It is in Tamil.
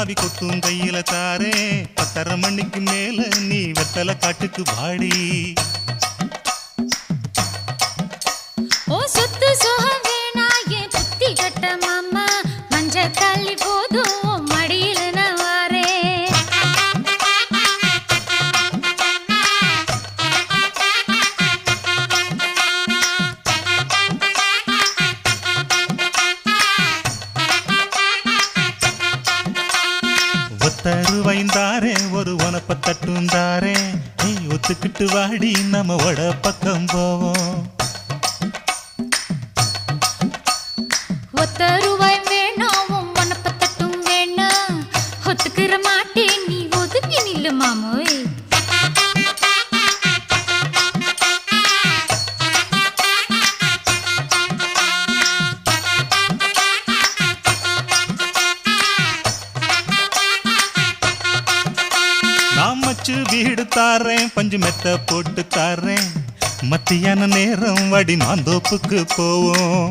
சாவி கொத்தும் கையில தாரே 10:30 மணிக்கு மேல நீ வெத்தலை காட்டுக்கு வாடி ஓ சொத்து சுகம் வேணா என் புத்தி கட்ட மாமா மஞ்ச தள்ளி போதும் மடியில நான் வாரேன் ஒத்தருவைந்தாரே ஒரு உனப்ப தட்டுந்தாரே ஒத்துக்கிட்டு வாடி நம்ம வட பக்கம் போவோம் ஒத்த ரூபாய் வேணாம் உனப்ப தட்டும் வேணா ஒத்துக்கிற மாட்டேன் நீ ஒதுங்கி நில்லு மாமோய் நான் மச்சு வீடு தாரேன் பஞ்சு மெத்த போட்டு தாரேன் மத்தியான நேரம் வடி நான் தோப்புக்கு போவோம்